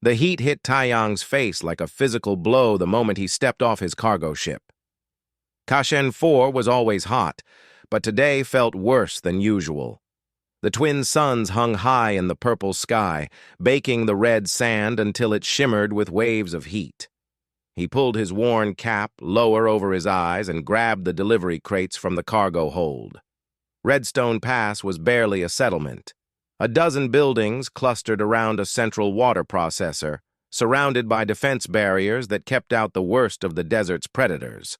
The heat hit Taiyang's face like a physical blow the moment he stepped off his cargo ship. Kashen 4 was always hot, but today felt worse than usual. The twin suns hung high in the purple sky, baking the red sand until it shimmered with waves of heat. He pulled his worn cap lower over his eyes and grabbed the delivery crates from the cargo hold. Redstone Pass was barely a settlement. A dozen buildings clustered around a central water processor, surrounded by defense barriers that kept out the worst of the desert's predators.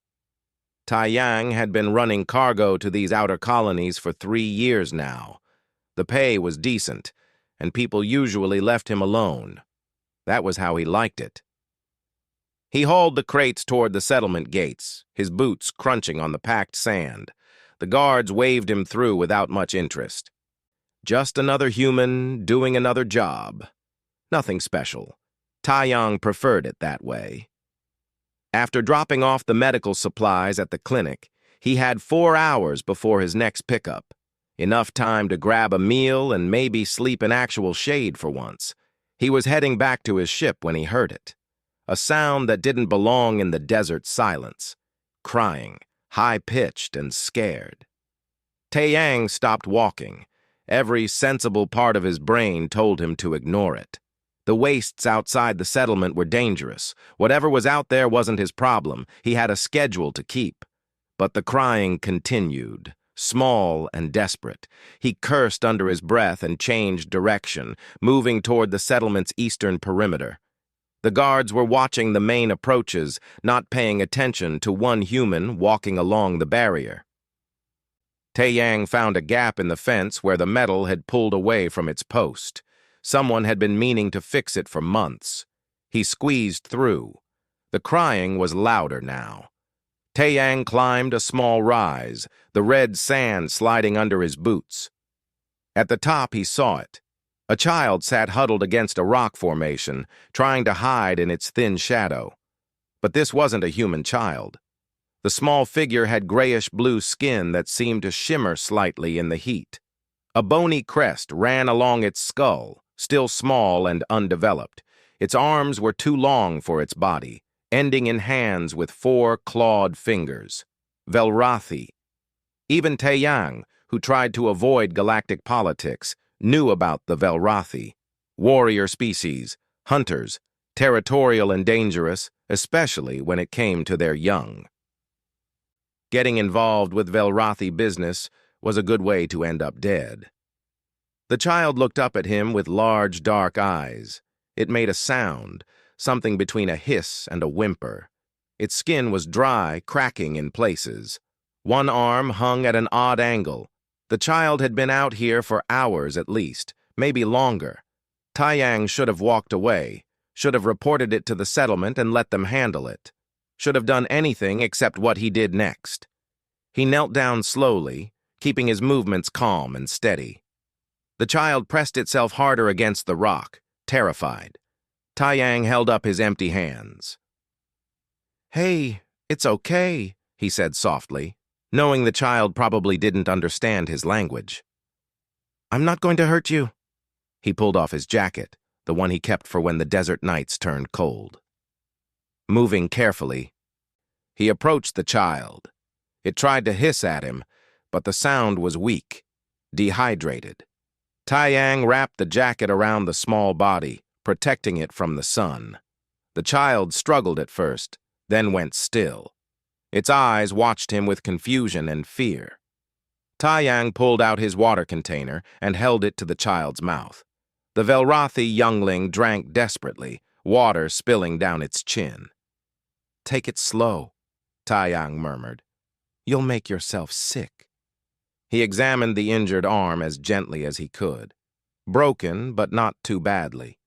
Taiyang had been running cargo to these outer colonies for 3 years now. The pay was decent, and people usually left him alone. That was how he liked it. He hauled the crates toward the settlement gates, his boots crunching on the packed sand. The guards waved him through without much interest. Just another human doing another job. Nothing special. Taiyang preferred it that way. After dropping off the medical supplies at the clinic, he had 4 hours before his next pickup. Enough time to grab a meal and maybe sleep in actual shade for once. He was heading back to his ship when he heard it. A sound that didn't belong in the desert silence. Crying, high-pitched and scared. Taiyang stopped walking. Every sensible part of his brain told him to ignore it. The wastes outside the settlement were dangerous. Whatever was out there wasn't his problem. He had a schedule to keep. But the crying continued, small and desperate. He cursed under his breath and changed direction, moving toward the settlement's eastern perimeter. The guards were watching the main approaches, not paying attention to one human walking along the barrier. Taiyang found a gap in the fence where the metal had pulled away from its post. Someone had been meaning to fix it for months. He squeezed through. The crying was louder now. Taiyang climbed a small rise, the red sand sliding under his boots. At the top he saw it. A child sat huddled against a rock formation, trying to hide in its thin shadow. But this wasn't a human child. The small figure had grayish-blue skin that seemed to shimmer slightly in the heat. A bony crest ran along its skull, still small and undeveloped. Its arms were too long for its body, ending in hands with 4 clawed fingers. Velrathi. Even Taiyang, who tried to avoid galactic politics, knew about the Velrathi. Warrior species, hunters, territorial and dangerous, especially when it came to their young. Getting involved with Velrathi business was a good way to end up dead. The child looked up at him with large, dark eyes. It made a sound, something between a hiss and a whimper. Its skin was dry, cracking in places. One arm hung at an odd angle. The child had been out here for hours at least, maybe longer. Taiyang should have walked away, should have reported it to the settlement and let them handle it. Should have done anything except what he did next. He knelt down slowly, keeping his movements calm and steady. The child pressed itself harder against the rock, terrified. Taiyang held up his empty hands. "Hey, it's okay," he said softly, knowing the child probably didn't understand his language. "I'm not going to hurt you." He pulled off his jacket, the one he kept for when the desert nights turned cold. Moving carefully, he approached the child. It tried to hiss at him, but the sound was weak, dehydrated. Taiyang wrapped the jacket around the small body, protecting it from the sun. The child struggled at first, then went still. Its eyes watched him with confusion and fear. Taiyang pulled out his water container and held it to the child's mouth. The Velrathi youngling drank desperately, water spilling down its chin. "Take it slow," Taiyang murmured. "You'll make yourself sick." He examined the injured arm as gently as he could. Broken, but not too badly.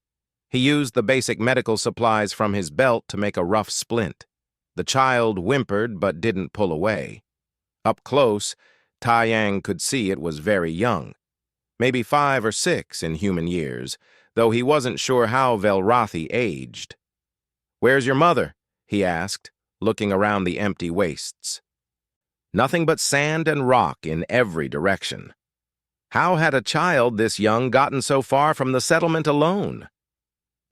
He used the basic medical supplies from his belt to make a rough splint. The child whimpered but didn't pull away. Up close, Taiyang could see it was very young. Maybe 5 or 6 in human years, though he wasn't sure how Velrathi aged. "Where's your mother?" he asked, looking around the empty wastes. Nothing but sand and rock in every direction. How had a child this young gotten so far from the settlement alone?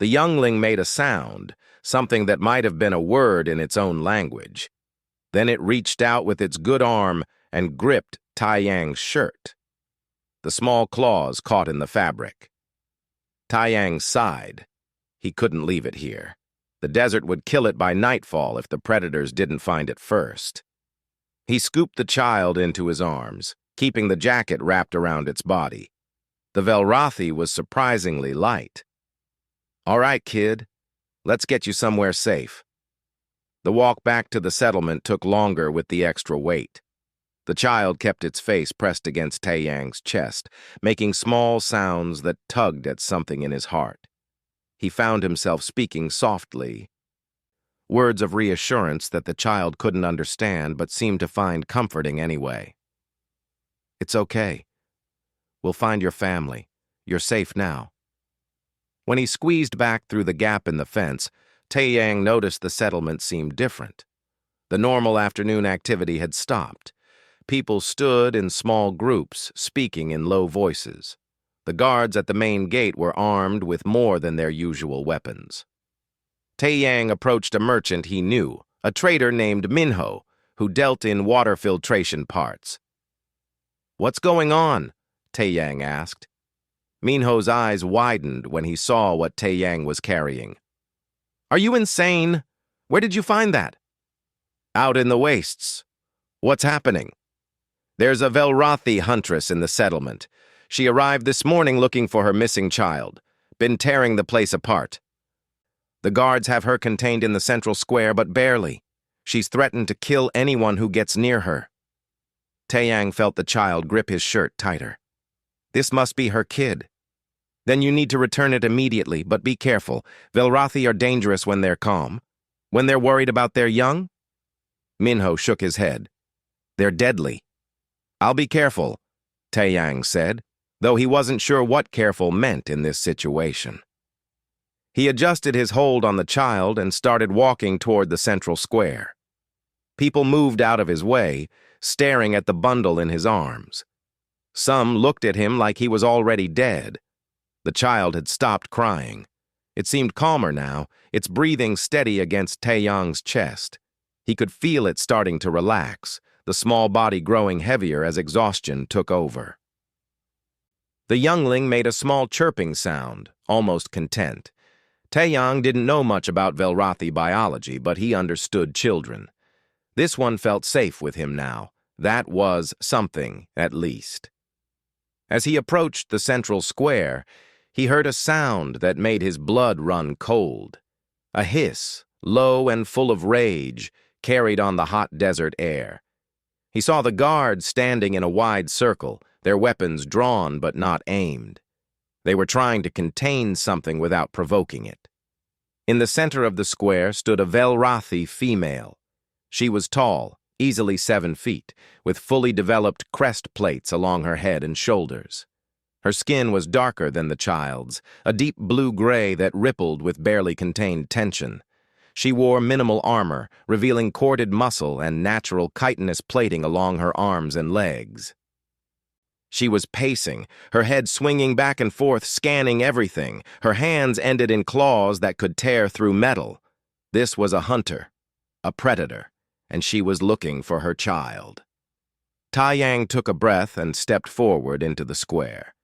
The youngling made a sound, something that might have been a word in its own language. Then it reached out with its good arm and gripped Tai Yang's shirt. The small claws caught in the fabric. Tai Yang sighed. He couldn't leave it here. The desert would kill it by nightfall if the predators didn't find it first. He scooped the child into his arms, keeping the jacket wrapped around its body. The Velrathi was surprisingly light. "All right, kid. Let's get you somewhere safe." The walk back to the settlement took longer with the extra weight. The child kept its face pressed against Tai Yang's chest, making small sounds that tugged at something in his heart. He found himself speaking softly, words of reassurance that the child couldn't understand but seemed to find comforting anyway. "It's okay. We'll find your family. You're safe now." When he squeezed back through the gap in the fence, Tai Yang noticed the settlement seemed different. The normal afternoon activity had stopped. People stood in small groups, speaking in low voices. The guards at the main gate were armed with more than their usual weapons. Tai Yang approached a merchant he knew, a trader named Minho, who dealt in water filtration parts. "What's going on?" Tai Yang asked. Minho's eyes widened when he saw what Tai Yang was carrying. "Are you insane? Where did you find that?" "Out in the wastes." "What's happening?" "There's a Velrathi Huntress in the settlement. She arrived this morning looking for her missing child. Been tearing the place apart. The guards have her contained in the central square, but barely. She's threatened to kill anyone who gets near her." Tai Yang felt the child grip his shirt tighter. "This must be her kid." "Then you need to return it immediately, but be careful. Velrathi are dangerous when they're calm. When they're worried about their young?" Minho shook his head. "They're deadly." "I'll be careful," Tai Yang said, though he wasn't sure what careful meant in this situation. He adjusted his hold on the child and started walking toward the central square. People moved out of his way, staring at the bundle in his arms. Some looked at him like he was already dead. The child had stopped crying. It seemed calmer now, its breathing steady against Tai Yang's chest. He could feel it starting to relax, the small body growing heavier as exhaustion took over. The youngling made a small chirping sound, almost content. Tai Yang didn't know much about Velrathi biology, but he understood children. This one felt safe with him now. That was something, at least. As he approached the central square, he heard a sound that made his blood run cold. A hiss, low and full of rage, carried on the hot desert air. He saw the guards standing in a wide circle, their weapons drawn but not aimed. They were trying to contain something without provoking it. In the center of the square stood a Velrathi female. She was tall, easily 7 feet, with fully developed crest plates along her head and shoulders. Her skin was darker than the child's, a deep blue-gray that rippled with barely contained tension. She wore minimal armor, revealing corded muscle and natural chitinous plating along her arms and legs. She was pacing, her head swinging back and forth, scanning everything. Her hands ended in claws that could tear through metal. This was a hunter, a predator, and she was looking for her child. Tai Yang took a breath and stepped forward into the square.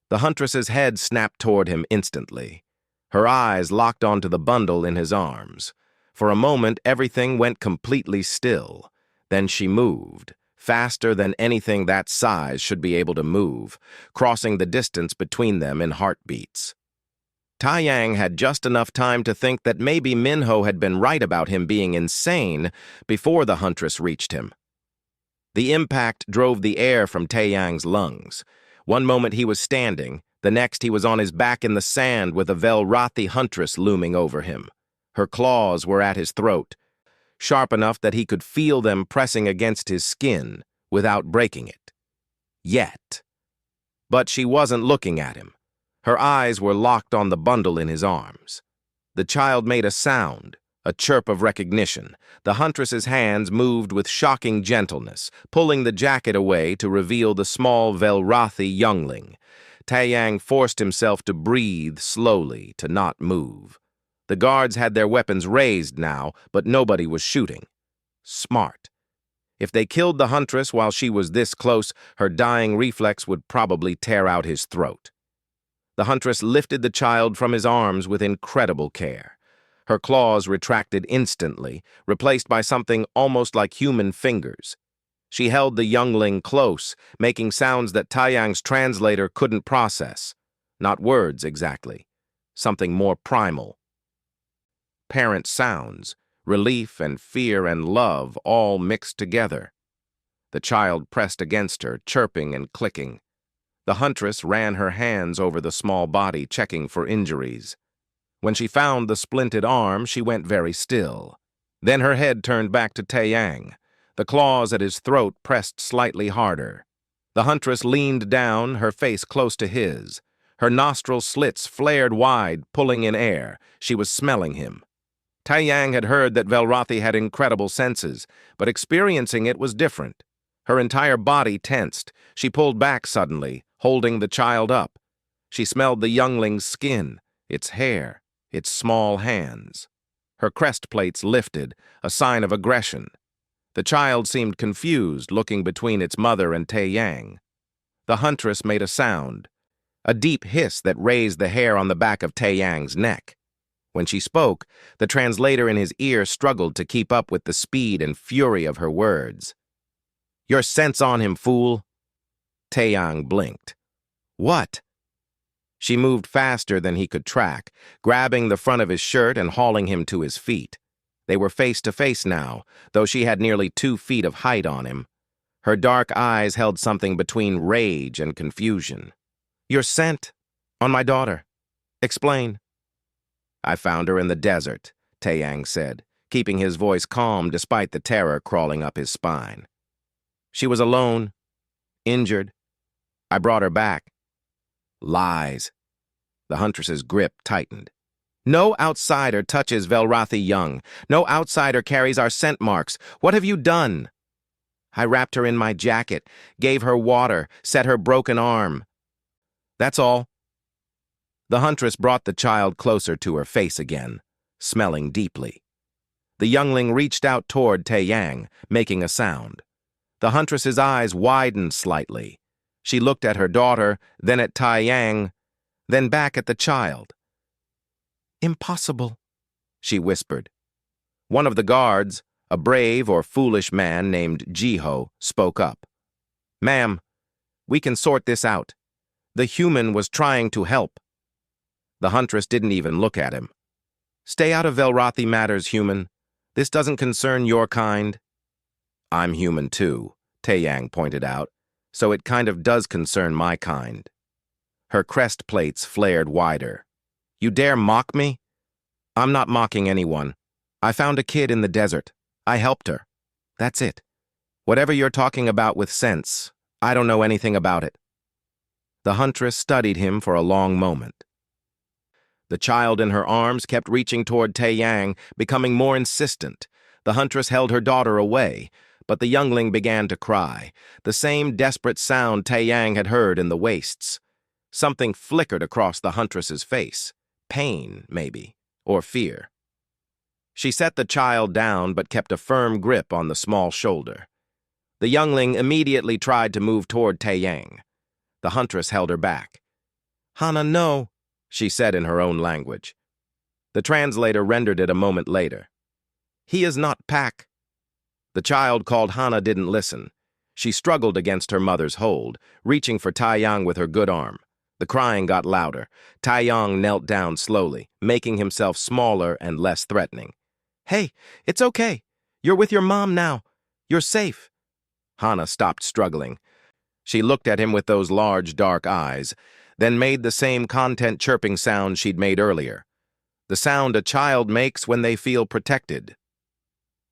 The huntress's head snapped toward him instantly. Her eyes locked onto the bundle in his arms. For a moment, everything went completely still. Then she moved, faster than anything that size should be able to move, crossing the distance between them in heartbeats. Tai Yang had just enough time to think that maybe Minho had been right about him being insane before the huntress reached him. The impact drove the air from Tai Yang's lungs. One moment he was standing, the next he was on his back in the sand with a Velrathi huntress looming over him. Her claws were at his throat, sharp enough that he could feel them pressing against his skin without breaking it. Yet. But she wasn't looking at him. Her eyes were locked on the bundle in his arms. The child made a sound, a chirp of recognition. The huntress's hands moved with shocking gentleness, pulling the jacket away to reveal the small Velrathi youngling. Taeyang forced himself to breathe slowly, to not move. The guards had their weapons raised now, but nobody was shooting. Smart. If they killed the Huntress while she was this close, her dying reflex would probably tear out his throat. The Huntress lifted the child from his arms with incredible care. Her claws retracted instantly, replaced by something almost like human fingers. She held the youngling close, making sounds that Taeyang's translator couldn't process. Not words, exactly. Something more primal. Parent sounds, relief and fear and love all mixed together. The child pressed against her, chirping and clicking. The Huntress ran her hands over the small body, checking for injuries. When she found the splinted arm, she went very still. Then her head turned back to Taeyang. The claws at his throat pressed slightly harder. The Huntress leaned down, her face close to his. Her nostril slits flared wide, pulling in air. She was smelling him. Taeyang had heard that Velrathi had incredible senses, but experiencing it was different. Her entire body tensed. She pulled back suddenly, holding the child up. She smelled the youngling's skin, its hair, its small hands. Her crest plates lifted, a sign of aggression. The child seemed confused, looking between its mother and Taeyang. The Huntress made a sound, a deep hiss that raised the hair on the back of Taeyang's neck. When she spoke, the translator in his ear struggled to keep up with the speed and fury of her words. "Your sense on him, fool." Taeyang blinked. "What?" She moved faster than he could track, grabbing the front of his shirt and hauling him to his feet. They were face to face now, though she had nearly 2 feet of height on him. Her dark eyes held something between rage and confusion. "Your scent on my daughter. Explain." "I found her in the desert," Taeyang said, keeping his voice calm despite the terror crawling up his spine. "She was alone, injured. I brought her back." "Lies." The Huntress's grip tightened. "No outsider touches Velrathi young. No outsider carries our scent marks. What have you done?" "I wrapped her in my jacket, gave her water, set her broken arm. That's all." The Huntress brought the child closer to her face again, smelling deeply. The youngling reached out toward Taeyang, making a sound. The Huntress's eyes widened slightly. She looked at her daughter, then at Taeyang, then back at the child. "Impossible," she whispered. One of the guards, a brave or foolish man named Jiho, spoke up. "Ma'am, we can sort this out. The human was trying to help." The Huntress didn't even look at him. "Stay out of Velrathi matters, human. This doesn't concern your kind." "I'm human too," Taeyang pointed out, "so it kind of does concern my kind." Her crest plates flared wider. "You dare mock me?" "I'm not mocking anyone. I found a kid in the desert. I helped her. That's it. Whatever you're talking about with sense, I don't know anything about it." The Huntress studied him for a long moment. The child in her arms kept reaching toward Taeyang, becoming more insistent. The Huntress held her daughter away, but the youngling began to cry, the same desperate sound Taeyang had heard in the wastes. Something flickered across the Huntress's face. Pain, maybe, or fear. She set the child down but kept a firm grip on the small shoulder. The youngling immediately tried to move toward Taeyang. The Huntress held her back. "Hana, no," she said in her own language. The translator rendered it a moment later. "He is not Pak." The child called Hana didn't listen. She struggled against her mother's hold, reaching for Taeyang with her good arm. The crying got louder. Taeyang knelt down slowly, making himself smaller and less threatening. "Hey, it's okay. You're with your mom now. You're safe." Hana stopped struggling. She looked at him with those large, dark eyes, then made the same content chirping sound she'd made earlier. The sound a child makes when they feel protected.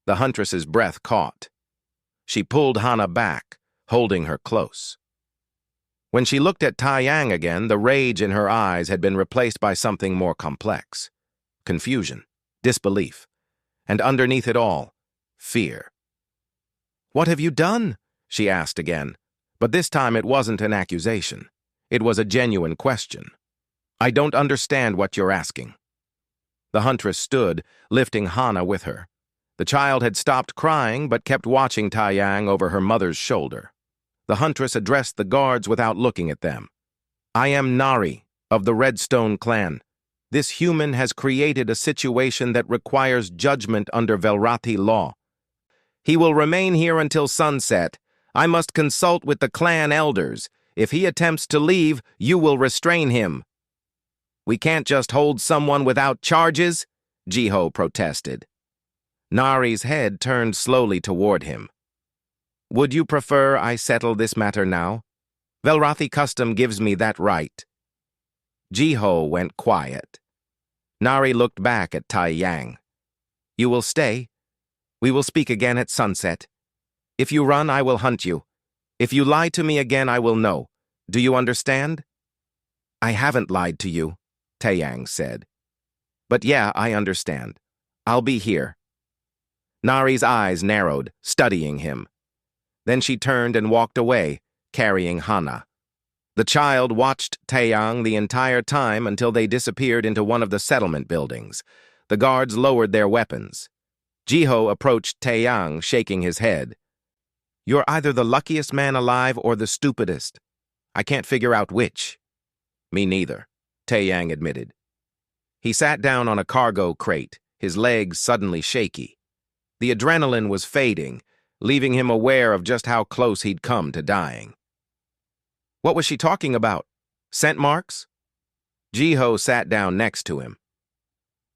The Huntress's breath caught. She pulled Hana back, holding her close. When she looked at Taeyang again, the rage in her eyes had been replaced by something more complex. Confusion, disbelief, and underneath it all, fear. "What have you done?" she asked again, but this time it wasn't an accusation. It was a genuine question. "I don't understand what you're asking." The Huntress stood, lifting Hana with her. The child had stopped crying but kept watching Taiyang over her mother's shoulder. The Huntress addressed the guards without looking at them. "I am Nari, of the Redstone clan. This human has created a situation that requires judgment under Velrathi law. He will remain here until sunset. I must consult with the clan elders. If he attempts to leave, you will restrain him." "We can't just hold someone without charges," Jiho protested. Nari's head turned slowly toward him. "Would you prefer I settle this matter now? Velrathi custom gives me that right." Jiho went quiet. Nari looked back at Taiyang. "You will stay? We will speak again at sunset. If you run, I will hunt you. If you lie to me again, I will know. Do you understand?" "I haven't lied to you," Taiyang said. "But yeah, I understand. I'll be here." Nari's eyes narrowed, studying him. Then she turned and walked away, carrying Hana. The child watched Taeyang the entire time until they disappeared into one of the settlement buildings. The guards lowered their weapons. Jiho approached Taeyang, shaking his head. "You're either the luckiest man alive or the stupidest. I can't figure out which." "Me neither," Taeyang admitted. He sat down on a cargo crate, his legs suddenly shaky. The adrenaline was fading, leaving him aware of just how close he'd come to dying. "What was she talking about? Scent marks?" Jiho sat down next to him.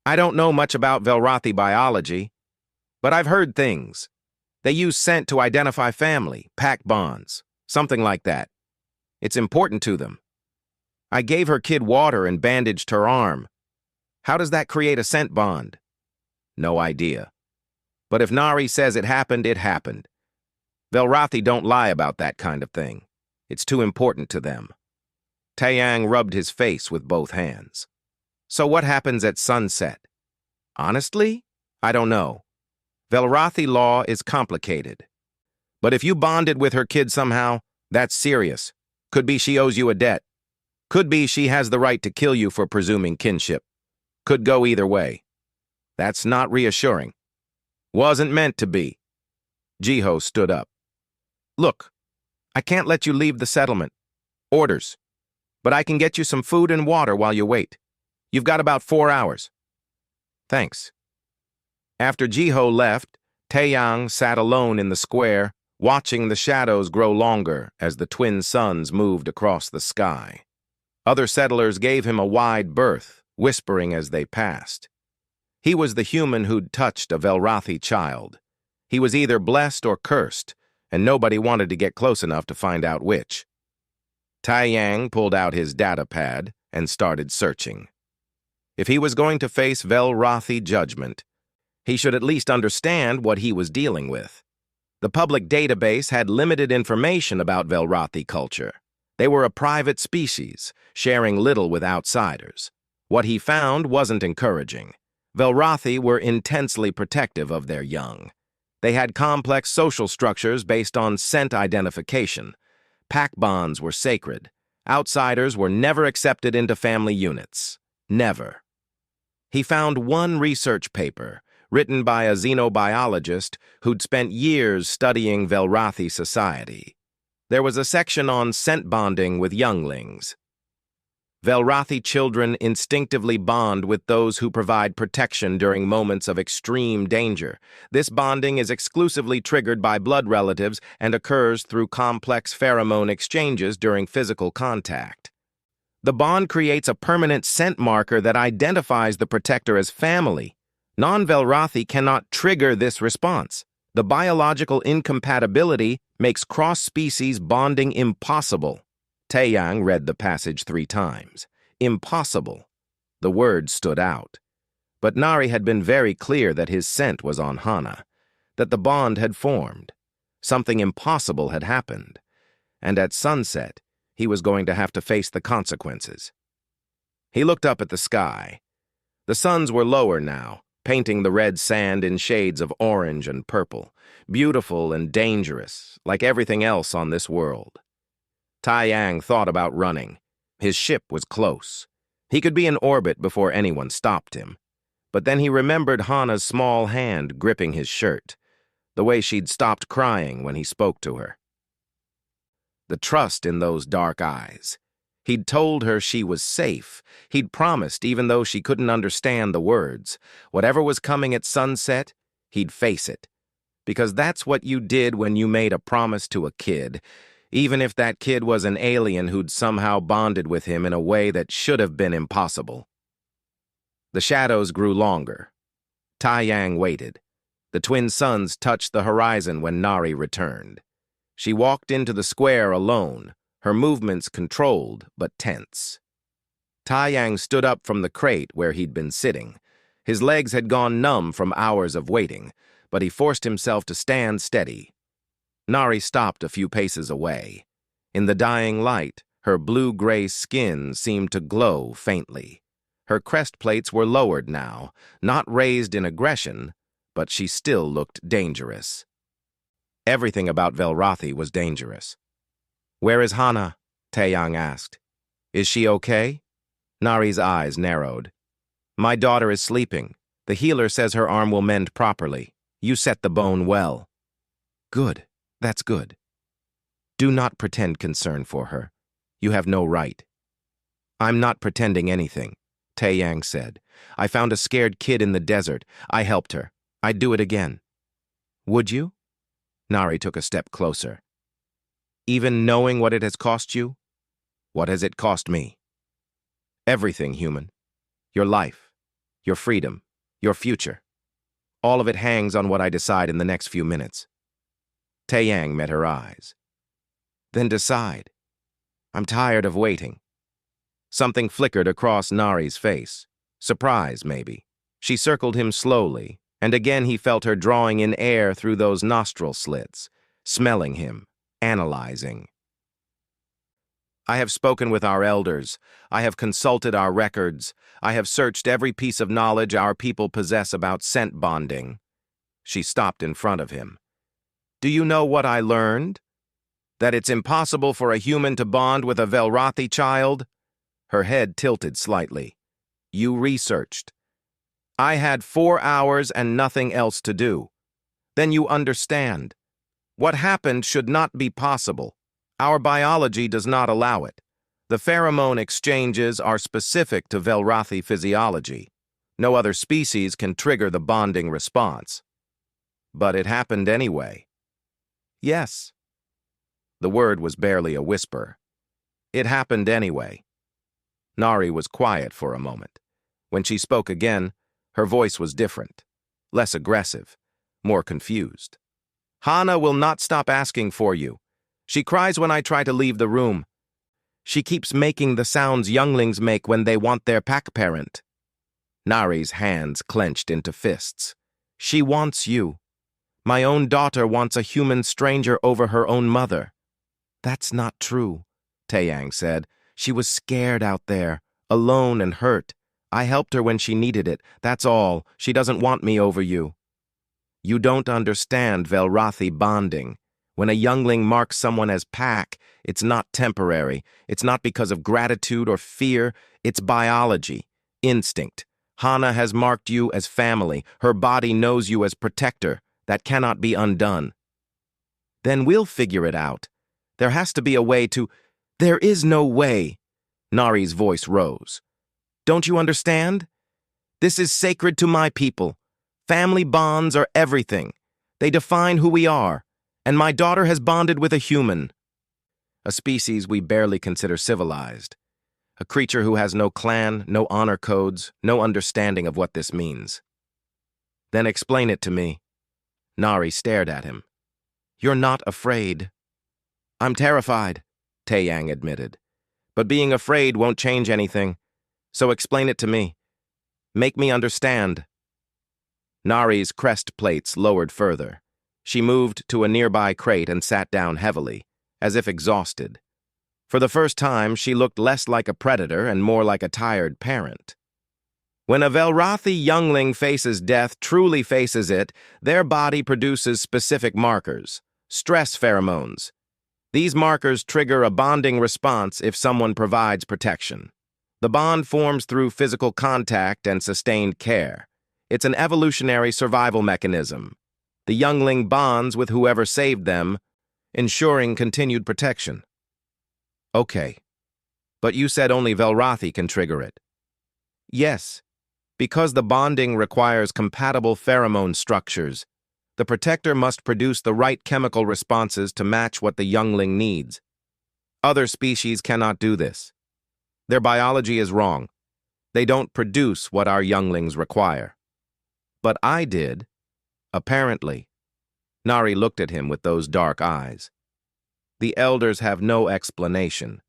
"I don't know much about Velrathi biology, but I've heard things. They use scent to identify family, pack bonds, something like that. It's important to them. I gave her kid water and bandaged her arm. How does that create a scent bond?" "No idea. But if Nari says it happened, it happened. Velrathi don't lie about that kind of thing. It's too important to them." Taeyang rubbed his face with both hands. "So what happens at sunset?" "Honestly, I don't know. Velrathi law is complicated. But if you bonded with her kid somehow, that's serious. Could be she owes you a debt. Could be she has the right to kill you for presuming kinship. Could go either way. That's not reassuring. Wasn't meant to be." Jiho stood up. "Look, I can't let you leave the settlement. Orders. But I can get you some food and water while you wait. You've got about 4 hours." "Thanks." After Jiho left, Taeyang sat alone in the square, watching the shadows grow longer as the twin suns moved across the sky. Other settlers gave him a wide berth, whispering as they passed. He was the human who'd touched a Velrathi child. He was either blessed or cursed, and nobody wanted to get close enough to find out which. Taiyang pulled out his data pad and started searching. If he was going to face Velrathi judgment, he should at least understand what he was dealing with. The public database had limited information about Velrathi culture. They were a private species, sharing little with outsiders. What he found wasn't encouraging. Velrathi were intensely protective of their young. They had complex social structures based on scent identification. Pack bonds were sacred. Outsiders were never accepted into family units. Never. He found one research paper, written by a xenobiologist who'd spent years studying Velrathi society. There was a section on scent bonding with younglings. Velrathi children instinctively bond with those who provide protection during moments of extreme danger. This bonding is exclusively triggered by blood relatives and occurs through complex pheromone exchanges during physical contact. The bond creates a permanent scent marker that identifies the protector as family. Non-Velrathi cannot trigger this response. The biological incompatibility makes cross-species bonding impossible. Taeyang read the passage 3 times. Impossible. The word stood out. But Nari had been very clear that his scent was on Hana, that the bond had formed. Something impossible had happened. And at sunset, he was going to have to face the consequences. He looked up at the sky. The suns were lower now, painting the red sand in shades of orange and purple, beautiful and dangerous, like everything else on this world. Taeyang thought about running. His ship was close. He could be in orbit before anyone stopped him. But then he remembered Hana's small hand gripping his shirt, the way she'd stopped crying when he spoke to her. The trust in those dark eyes. He'd told her she was safe. He'd promised, even though she couldn't understand the words. Whatever was coming at sunset, he'd face it. Because that's what you did when you made a promise to a kid, even if that kid was an alien who'd somehow bonded with him in a way that should have been impossible. The shadows grew longer. Taiyang waited. The twin suns touched the horizon when Nari returned. She walked into the square alone, her movements controlled but tense. Taiyang stood up from the crate where he'd been sitting. His legs had gone numb from hours of waiting, but he forced himself to stand steady. Nari stopped a few paces away. In the dying light, her blue-gray skin seemed to glow faintly. Her crest plates were lowered now, not raised in aggression, but she still looked dangerous. Everything about Velrathi was dangerous. "Where is Hana?" Taeyang asked. "Is she okay?" Nari's eyes narrowed. "My daughter is sleeping. The healer says her arm will mend properly. You set the bone well." "Good. That's good. Do not pretend concern for her. You have no right." "I'm not pretending anything," Taeyang said. "I found a scared kid in the desert. I helped her. I'd do it again." "Would you?" Nari took a step closer. "Even knowing what it has cost you?" "What has it cost me?" "Everything, human. Your life, your freedom, your future. All of it hangs on what I decide in the next few minutes." Taeyang met her eyes. "Then decide. I'm tired of waiting." Something flickered across Nari's face. Surprise, maybe. She circled him slowly, and again he felt her drawing in air through those nostril slits, smelling him, analyzing. "I have spoken with our elders. I have consulted our records. I have searched every piece of knowledge our people possess about scent bonding." She stopped in front of him. "Do you know what I learned? That it's impossible for a human to bond with a Velrathi child?" Her head tilted slightly. "You researched. I had 4 hours and nothing else to do. Then you understand. What happened should not be possible. Our biology does not allow it. The pheromone exchanges are specific to Velrathi physiology. No other species can trigger the bonding response. But it happened anyway." "Yes." The word was barely a whisper. "It happened anyway." Nari was quiet for a moment. When she spoke again, her voice was different, less aggressive, more confused. "Hana will not stop asking for you. She cries when I try to leave the room. She keeps making the sounds younglings make when they want their pack parent." Nari's hands clenched into fists. "She wants you. My own daughter wants a human stranger over her own mother." "That's not true," Taeyang said. "She was scared out there, alone and hurt. I helped her when she needed it. That's all. She doesn't want me over you." "You don't understand Velrathi bonding. When a youngling marks someone as pack, it's not temporary. It's not because of gratitude or fear. It's biology, instinct. Hana has marked you as family. Her body knows you as protector. That cannot be undone." "Then we'll figure it out. There has to be a way to—" "There is no way." Nari's voice rose. "Don't you understand? This is sacred to my people. Family bonds are everything. They define who we are, and my daughter has bonded with a human. A species we barely consider civilized. A creature who has no clan, no honor codes, no understanding of what this means." "Then explain it to me." Nari stared at him. "You're not afraid." "I'm terrified," Taeyang admitted. "But being afraid won't change anything. So explain it to me. Make me understand." Nari's crest plates lowered further. She moved to a nearby crate and sat down heavily, as if exhausted. For the first time, she looked less like a predator and more like a tired parent. When a Velrathi youngling faces death, truly faces it, their body produces specific markers, stress pheromones. These markers trigger a bonding response if someone provides protection. The bond forms through physical contact and sustained care. It's an evolutionary survival mechanism. The youngling bonds with whoever saved them, ensuring continued protection. Okay, but you said only Velrathi can trigger it. Yes, because the bonding requires compatible pheromone structures. The protector must produce the right chemical responses to match what the youngling needs. Other species cannot do this. Their biology is wrong. They don't produce what our younglings require. But I did, apparently. Nari looked at him with those dark eyes. The elders have no explanation.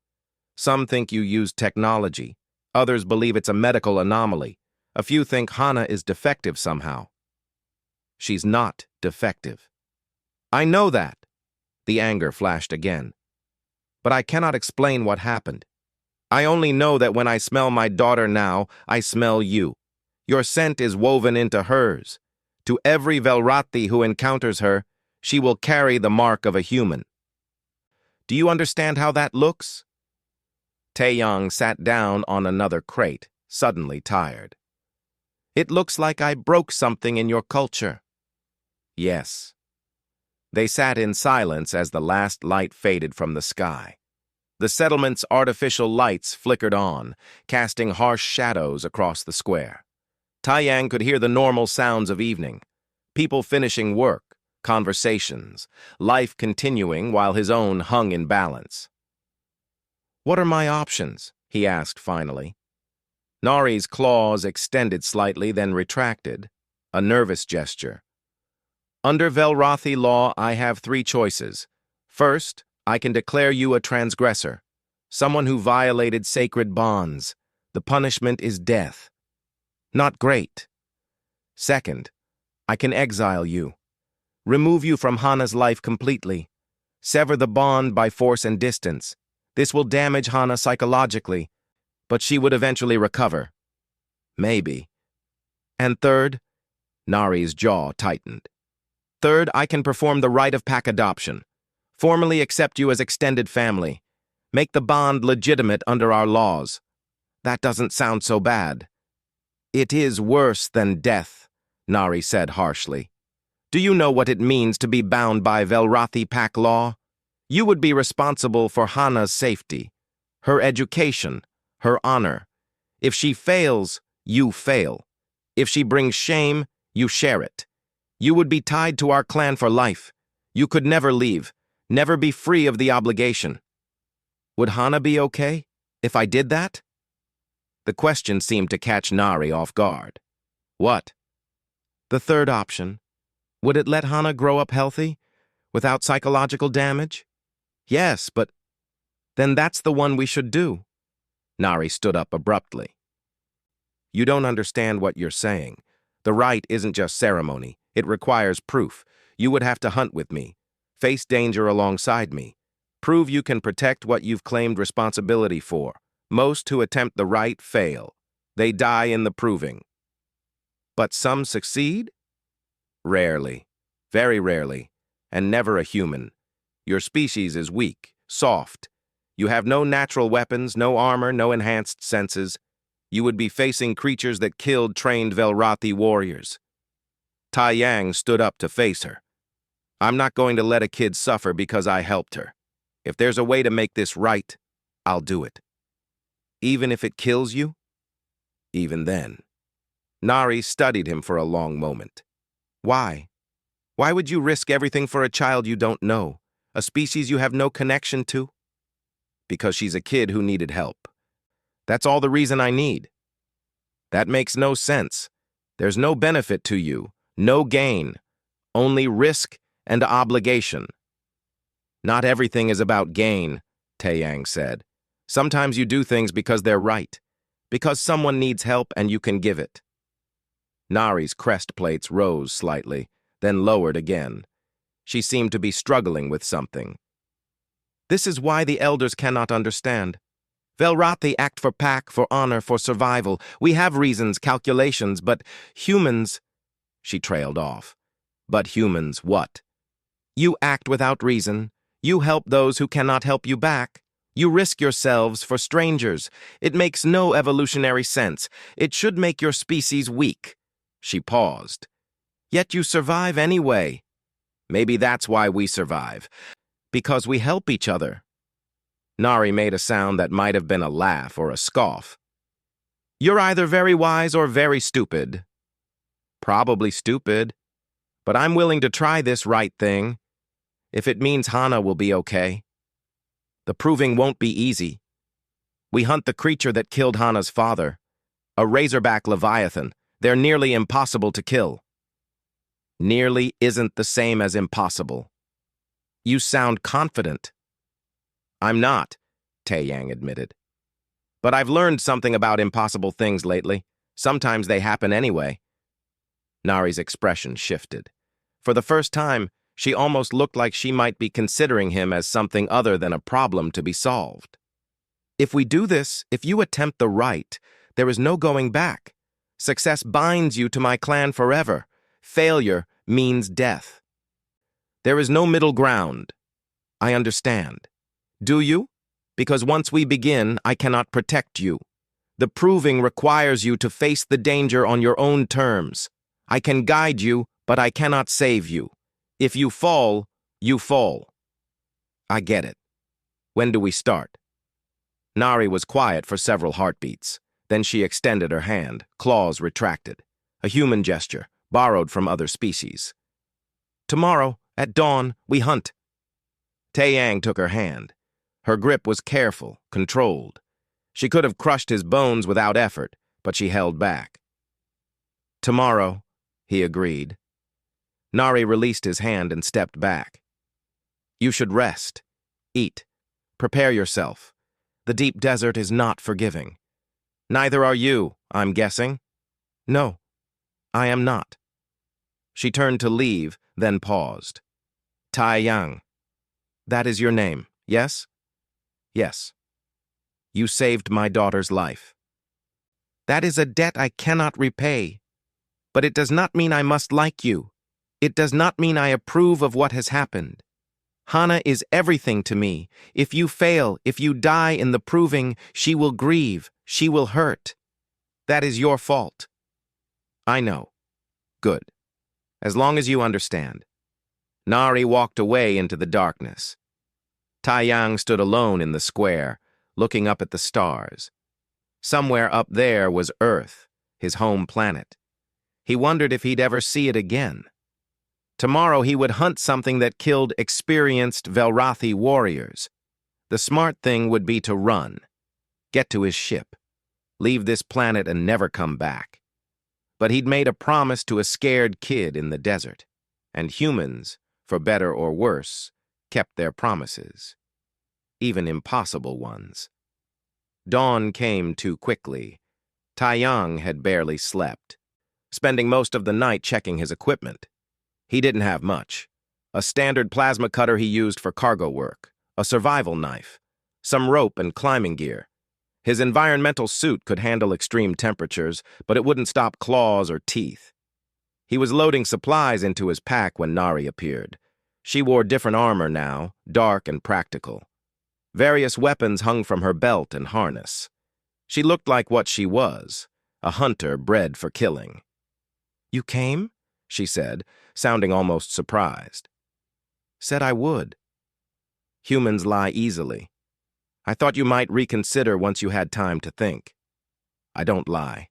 Some think you used technology. Others believe it's a medical anomaly. A few think Hana is defective somehow. She's not defective. I know that. The anger flashed again. But I cannot explain what happened. I only know that when I smell my daughter now, I smell you. Your scent is woven into hers. To every Velrathi who encounters her, she will carry the mark of a human. Do you understand how that looks? Taeyang sat down on another crate, suddenly tired. It looks like I broke something in your culture. Yes. They sat in silence as the last light faded from the sky. The settlement's artificial lights flickered on, casting harsh shadows across the square. Taeyang could hear the normal sounds of evening. People finishing work, conversations, life continuing while his own hung in balance. What are my options? He asked finally. Nari's claws extended slightly, then retracted, a nervous gesture. Under Velrathi law, I have 3 choices. First, I can declare you a transgressor, someone who violated sacred bonds. The punishment is death. Not great. Second, I can exile you, remove you from Hana's life completely, sever the bond by force and distance. This will damage Hana psychologically, but she would eventually recover. Maybe. And third, Nari's jaw tightened. Third, I can perform the rite of pack adoption, formally accept you as extended family, make the bond legitimate under our laws. That doesn't sound so bad. It is worse than death, Nari said harshly. Do you know what it means to be bound by Velrathi pack law? You would be responsible for Hana's safety, her education, her honor. If she fails, you fail. If she brings shame, you share it. You would be tied to our clan for life. You could never leave, never be free of the obligation. Would Hana be okay if I did that? The question seemed to catch Nari off guard. What? The third option. Would it let Hana grow up healthy, without psychological damage? Yes, but then that's the one we should do. Nari stood up abruptly. You don't understand what you're saying. The rite isn't just ceremony. It requires proof. You would have to hunt with me, face danger alongside me, prove you can protect what you've claimed responsibility for. Most who attempt the rite fail. They die in the proving. But some succeed? Rarely, very rarely, and never a human. Your species is weak, soft. You have no natural weapons, no armor, no enhanced senses. You would be facing creatures that killed trained Velrathi warriors. Taeyang stood up to face her. I'm not going to let a kid suffer because I helped her. If there's a way to make this right, I'll do it. Even if it kills you? Even then. Nari studied him for a long moment. Why? Why would you risk everything for a child you don't know, a species you have no connection to? Because she's a kid who needed help. That's all the reason I need. That makes no sense. There's no benefit to you, no gain, only risk and obligation. Not everything is about gain, Taeyang said. Sometimes you do things because they're right, because someone needs help and you can give it. Nari's crest plates rose slightly, then lowered again. She seemed to be struggling with something. This is why the elders cannot understand. Velrathi act for pack, for honor, for survival. We have reasons, calculations, but humans... She trailed off. But humans what? You act without reason. You help those who cannot help you back. You risk yourselves for strangers. It makes no evolutionary sense. It should make your species weak." She paused. "Yet you survive anyway." "Maybe that's why we survive. Because we help each other." Nari made a sound that might have been a laugh or a scoff. "You're either very wise or very stupid." "Probably stupid. But I'm willing to try this right thing, if it means Hana will be okay. The proving won't be easy. We hunt the creature that killed Hana's father, a razorback leviathan. They're nearly impossible to kill." "Nearly isn't the same as impossible." "You sound confident." "I'm not," Tae-Yang admitted. "But I've learned something about impossible things lately. Sometimes they happen anyway." Nari's expression shifted. For the first time, she almost looked like she might be considering him as something other than a problem to be solved. "If we do this, if you attempt the right, there is no going back. Success binds you to my clan forever. Failure means death. There is no middle ground. I understand. Do you? Because once we begin, I cannot protect you. The proving requires you to face the danger on your own terms. I can guide you, but I cannot save you. If you fall, you fall." "I get it. When do we start?" Nari was quiet for several heartbeats. Then she extended her hand, claws retracted. A human gesture, borrowed from other species. "Tomorrow, at dawn, we hunt." Tae-Yang took her hand. Her grip was careful, controlled. She could have crushed his bones without effort, but she held back. "Tomorrow," he agreed. Nari released his hand and stepped back. "You should rest. Eat. Prepare yourself. The deep desert is not forgiving. Neither are you, I'm guessing." "No, I am not." She turned to leave, then paused. "Tae-Yang. That is your name, yes?" "Yes." "You saved my daughter's life." "That is a debt I cannot repay. But it does not mean I must like you. It does not mean I approve of what has happened. Hana is everything to me. If you fail, if you die in the proving, she will grieve, she will hurt. That is your fault." "I know. Good. As long as you understand." Nari walked away into the darkness. Tae-Yang stood alone in the square, looking up at the stars. Somewhere up there was Earth, his home planet. He wondered if he'd ever see it again. Tomorrow he would hunt something that killed experienced Velrathi warriors. The smart thing would be to run, get to his ship, leave this planet and never come back. But he'd made a promise to a scared kid in the desert, and humans, for better or worse, kept their promises, even impossible ones. Dawn came too quickly. Tae-Yang had barely slept, spending most of the night checking his equipment. He didn't have much. A standard plasma cutter he used for cargo work, a survival knife, some rope and climbing gear. His environmental suit could handle extreme temperatures, but it wouldn't stop claws or teeth. He was loading supplies into his pack when Nari appeared. She wore different armor now, dark and practical. Various weapons hung from her belt and harness. She looked like what she was, a hunter bred for killing. "You came?" she said, sounding almost surprised. "Said I would." "Humans lie easily. I thought you might reconsider once you had time to think." "I don't lie."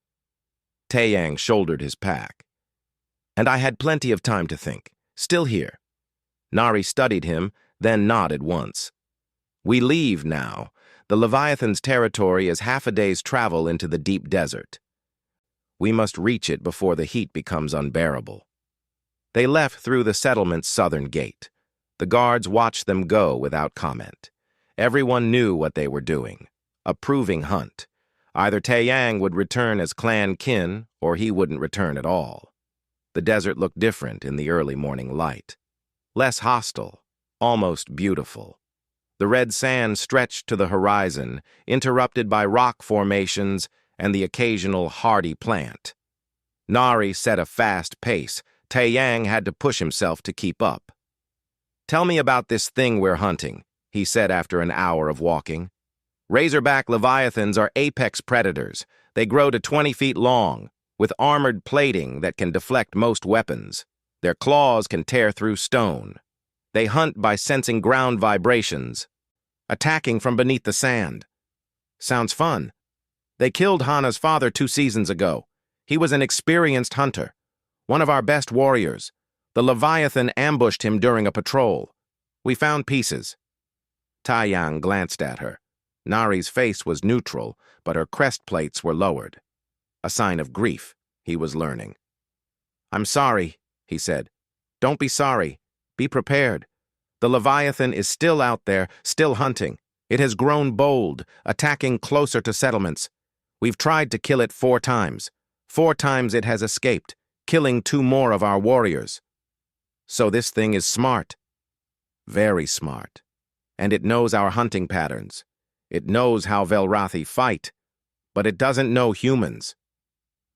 Tae-Yang shouldered his pack. "And I had plenty of time to think. Still here." Nari studied him, then nodded once. "We leave now. The Leviathan's territory is half a day's travel into the deep desert. We must reach it before the heat becomes unbearable." They left through the settlement's southern gate. The guards watched them go without comment. Everyone knew what they were doing. A proving hunt. Either Tae-Yang would return as clan kin, or he wouldn't return at all. The desert looked different in the early morning light. Less hostile, almost beautiful. The red sand stretched to the horizon, interrupted by rock formations and the occasional hardy plant. Nari set a fast pace. Tae-Yang had to push himself to keep up. "Tell me about this thing we're hunting," he said after an hour of walking. "Razorback leviathans are apex predators. They grow to 20 feet long, with armored plating that can deflect most weapons. Their claws can tear through stone. They hunt by sensing ground vibrations, attacking from beneath the sand. Sounds fun. They killed Hana's father 2 seasons ago. He was an experienced hunter, one of our best warriors. The Leviathan ambushed him during a patrol. We found pieces." Taiyang glanced at her. Nari's face was neutral, but her crest plates were lowered. A sign of grief, he was learning. "I'm sorry," he said. "Don't be sorry. Be prepared. The Leviathan is still out there, still hunting. It has grown bold, attacking closer to settlements. We've tried to kill it 4 times. 4 times it has escaped, killing 2 more of our warriors. So this thing is smart. Very smart. And it knows our hunting patterns. It knows how Velrathi fight, but it doesn't know humans."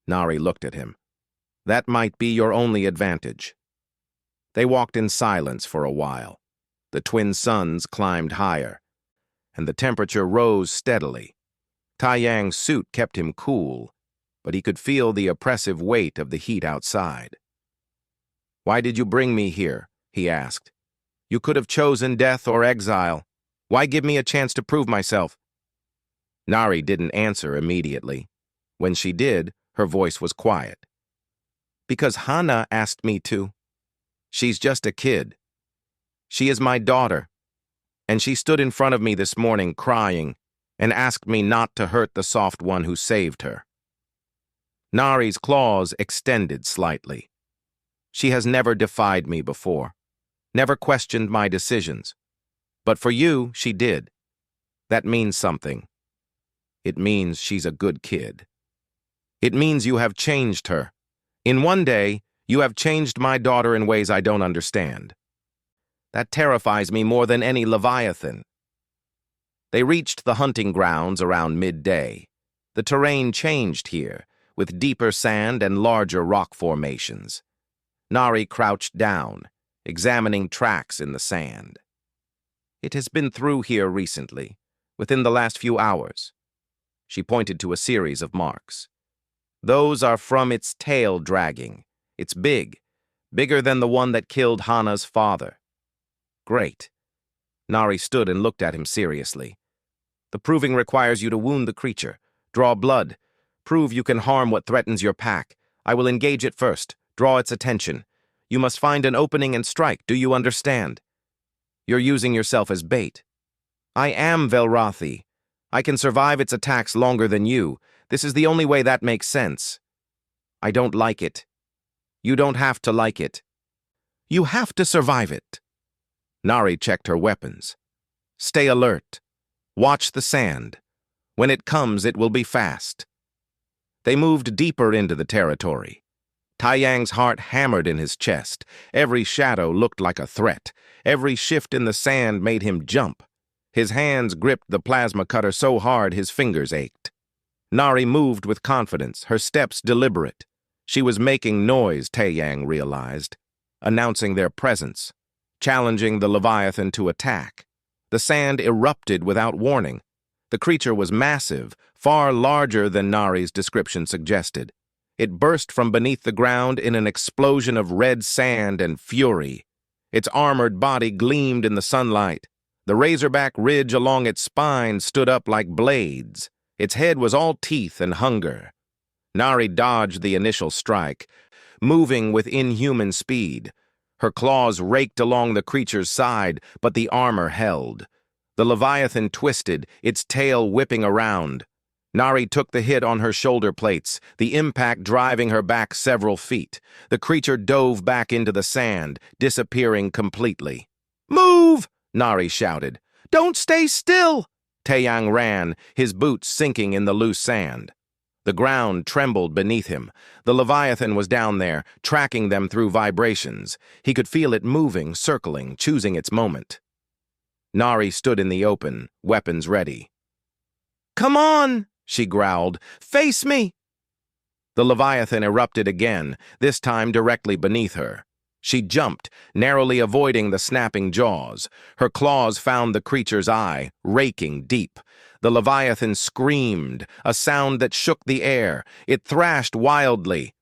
Nari looked at him. "That might be your only advantage." They walked in silence for a while. The twin suns climbed higher, and the temperature rose steadily. Taiyang's suit kept him cool, but he could feel the oppressive weight of the heat outside. "Why did you bring me here?" he asked. "You could have chosen death or exile. Why give me a chance to prove myself?" Nari didn't answer immediately. When she did, her voice was quiet. "Because Hana asked me to. She's just a kid. She is my daughter, and she stood in front of me this morning crying and asked me not to hurt the soft one who saved her." Nari's claws extended slightly. "She has never defied me before, never questioned my decisions. But for you, she did. That means something. It means she's a good kid. It means you have changed her. In one day, you have changed my daughter in ways I don't understand. That terrifies me more than any Leviathan." They reached the hunting grounds around midday. The terrain changed here, with deeper sand and larger rock formations. Nari crouched down, examining tracks in the sand. "It has been through here recently, within the last few hours." She pointed to a series of marks. "Those are from its tail dragging. It's big, bigger than the one that killed Hana's father." "Great." Nari stood and looked at him seriously. "The proving requires you to wound the creature, draw blood, prove you can harm what threatens your pack. I will engage it first, draw its attention. You must find an opening and strike, do you understand? You're using yourself as bait." "I am Velrathi. I can survive its attacks longer than you. This is the only way that makes sense." "I don't like it." "You don't have to like it. You have to survive it." Nari checked her weapons. "Stay alert. Watch the sand. When it comes, it will be fast." They moved deeper into the territory. Taiyang's heart hammered in his chest. Every shadow looked like a threat. Every shift in the sand made him jump. His hands gripped the plasma cutter so hard his fingers ached. Nari moved with confidence, her steps deliberate. She was making noise, Taiyang realized, announcing their presence, challenging the Leviathan to attack. The sand erupted without warning. The creature was massive, far larger than Nari's description suggested. It burst from beneath the ground in an explosion of red sand and fury. Its armored body gleamed in the sunlight. The razorback ridge along its spine stood up like blades. Its head was all teeth and hunger. Nari dodged the initial strike, moving with inhuman speed. Her claws raked along the creature's side, but the armor held. The Leviathan twisted, its tail whipping around. Nari took the hit on her shoulder plates, the impact driving her back several feet. The creature dove back into the sand, disappearing completely. "Move!" Nari shouted. "Don't stay still!" Taiyang ran, his boots sinking in the loose sand. The ground trembled beneath him. The Leviathan was down there, tracking them through vibrations. He could feel it moving, circling, choosing its moment. Nari stood in the open, weapons ready. "Come on!" she growled. "Face me!" The Leviathan erupted again, this time directly beneath her. She jumped, narrowly avoiding the snapping jaws. Her claws found the creature's eye, raking deep. The Leviathan screamed, a sound that shook the air. It thrashed wildly,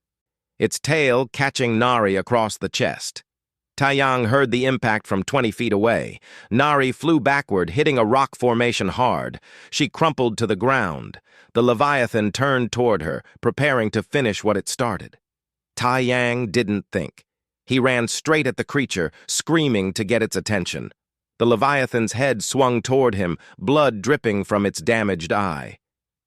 its tail catching Nari across the chest. Taeyang heard the impact from 20 feet away. Nari flew backward, hitting a rock formation hard. She crumpled to the ground. The Leviathan turned toward her, preparing to finish what it started. Taeyang didn't think. He ran straight at the creature, screaming to get its attention. The Leviathan's head swung toward him, blood dripping from its damaged eye.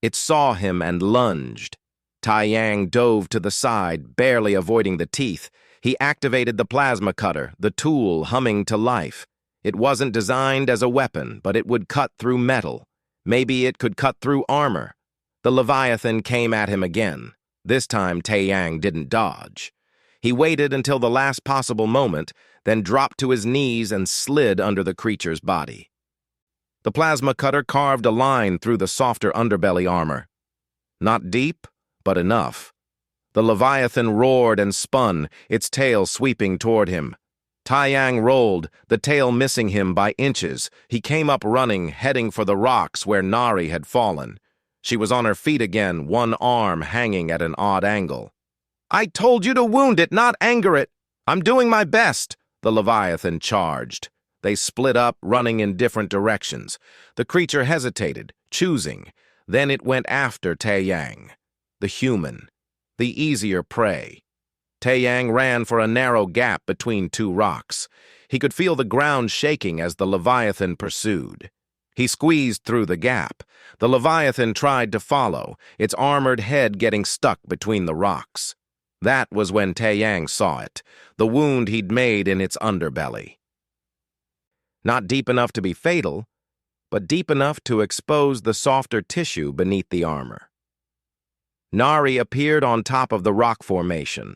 It saw him and lunged. Taeyang dove to the side, barely avoiding the teeth. He activated the plasma cutter, the tool humming to life. It wasn't designed as a weapon, but it would cut through metal. Maybe it could cut through armor. The Leviathan came at him again. This time, Taeyang didn't dodge. He waited until the last possible moment, then dropped to his knees and slid under the creature's body. The plasma cutter carved a line through the softer underbelly armor. Not deep, but enough. The Leviathan roared and spun, its tail sweeping toward him. Taeyang rolled, the tail missing him by inches. He came up running, heading for the rocks where Nari had fallen. She was on her feet again, one arm hanging at an odd angle. "I told you to wound it, not anger it. I'm doing my best," the Leviathan charged. They split up, running in different directions. The creature hesitated, choosing. Then it went after Taeyang, the human, the easier prey. Taeyang ran for a narrow gap between two rocks. He could feel the ground shaking as the Leviathan pursued. He squeezed through the gap. The Leviathan tried to follow, its armored head getting stuck between the rocks. That was when Taeyang saw it, the wound he'd made in its underbelly. Not deep enough to be fatal, but deep enough to expose the softer tissue beneath the armor. Nari appeared on top of the rock formation.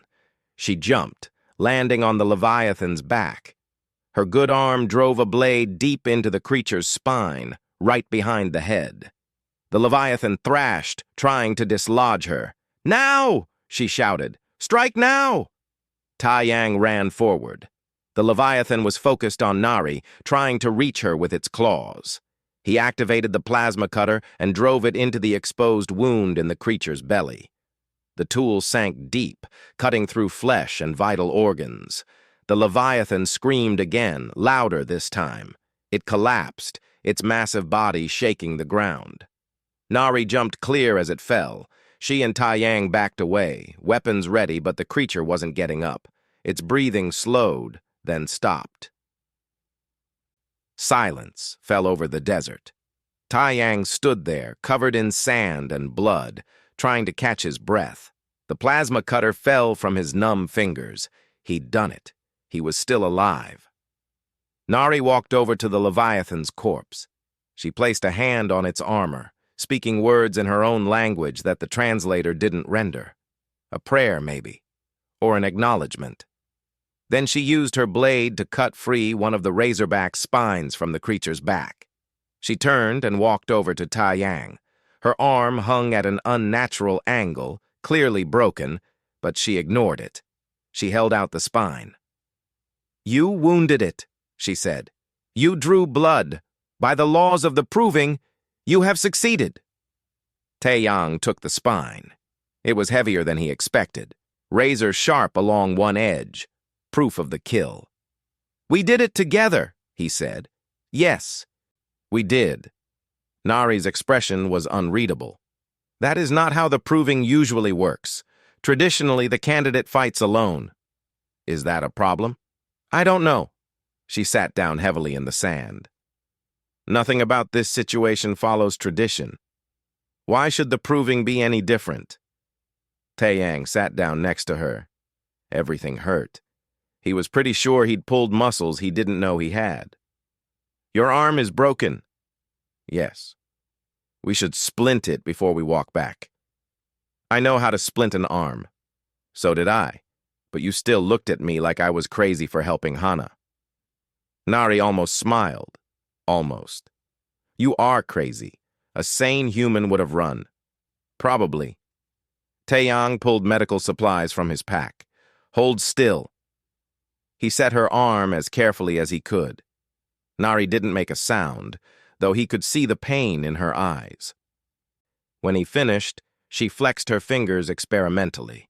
She jumped, landing on the Leviathan's back. Her good arm drove a blade deep into the creature's spine, right behind the head. The Leviathan thrashed, trying to dislodge her. "Now!" she shouted. "Strike now!" Taeyang ran forward. The Leviathan was focused on Nari, trying to reach her with its claws. He activated the plasma cutter and drove it into the exposed wound in the creature's belly. The tool sank deep, cutting through flesh and vital organs. The Leviathan screamed again, louder this time. It collapsed, its massive body shaking the ground. Nari jumped clear as it fell. She and Taeyang backed away, weapons ready, but the creature wasn't getting up. Its breathing slowed, then stopped. Silence fell over the desert. Taeyang stood there, covered in sand and blood, trying to catch his breath. The plasma cutter fell from his numb fingers. He'd done it. He was still alive. Nari walked over to the Leviathan's corpse. She placed a hand on its armor, speaking words in her own language that the translator didn't render. A prayer, maybe, or an acknowledgement. Then she used her blade to cut free one of the razorback spines from the creature's back. She turned and walked over to Taeyang. Her arm hung at an unnatural angle, clearly broken, but she ignored it. She held out the spine. "You wounded it," she said. "You drew blood. By the laws of the proving, you have succeeded." Taeyang took the spine. It was heavier than he expected, razor sharp along one edge, proof of the kill. "We did it together," he said. "Yes, we did." Nari's expression was unreadable. That is not how the proving usually works. Traditionally, the candidate fights alone. Is that a problem? I don't know. She sat down heavily in the sand. Nothing about this situation follows tradition. Why should the proving be any different? Taeyang sat down next to her. Everything hurt. He was pretty sure he'd pulled muscles he didn't know he had. "Your arm is broken." "Yes. We should splint it before we walk back." "I know how to splint an arm." "So did I, but you still looked at me like I was crazy for helping Hana." Nari almost smiled. Almost. "You are crazy. A sane human would have run." "Probably." Taeyang pulled medical supplies from his pack. "Hold still." He set her arm as carefully as he could. Nari didn't make a sound, though he could see the pain in her eyes. When he finished, she flexed her fingers experimentally.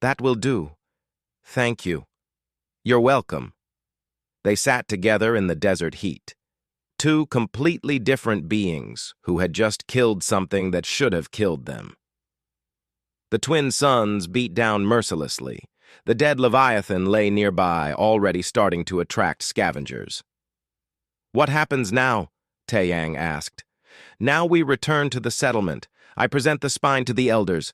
"That will do. Thank you. You're welcome." They sat together in the desert heat. Two completely different beings who had just killed something that should have killed them. The twin suns beat down mercilessly. The dead Leviathan lay nearby, already starting to attract scavengers. "What happens now?" Taeyang asked. "Now we return to the settlement. I present the spine to the elders.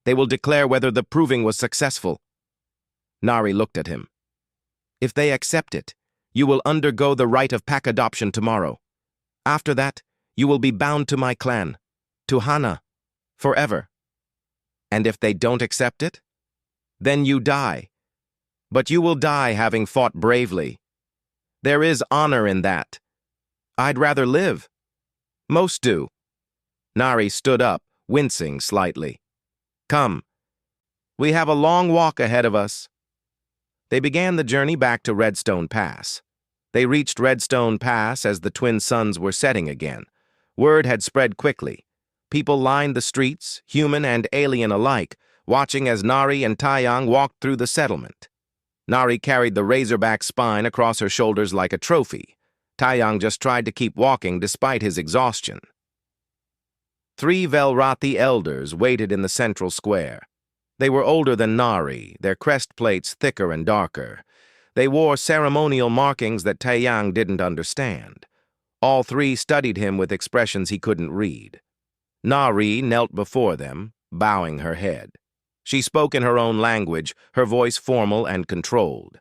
They will declare whether the proving was successful." Nari looked at him. "If they accept it, you will undergo the rite of pack adoption tomorrow. After that, you will be bound to my clan, to Hana, forever. And if they don't accept it, then you die. But you will die having fought bravely. There is honor in that. I'd rather live. Most do." Nari stood up, wincing slightly. "Come. We have a long walk ahead of us." They began the journey back to Redstone Pass. They reached Redstone Pass as the twin suns were setting again. Word had spread quickly. People lined the streets, human and alien alike, watching as Nari and Taeyang walked through the settlement. Nari carried the razorback spine across her shoulders like a trophy. Taeyang just tried to keep walking despite his exhaustion. 3 Velrathi elders waited in the central square. They were older than Nari, their crest plates thicker and darker. They wore ceremonial markings that Taeyang didn't understand. All 3 studied him with expressions he couldn't read. Nari knelt before them, bowing her head. She spoke in her own language, her voice formal and controlled.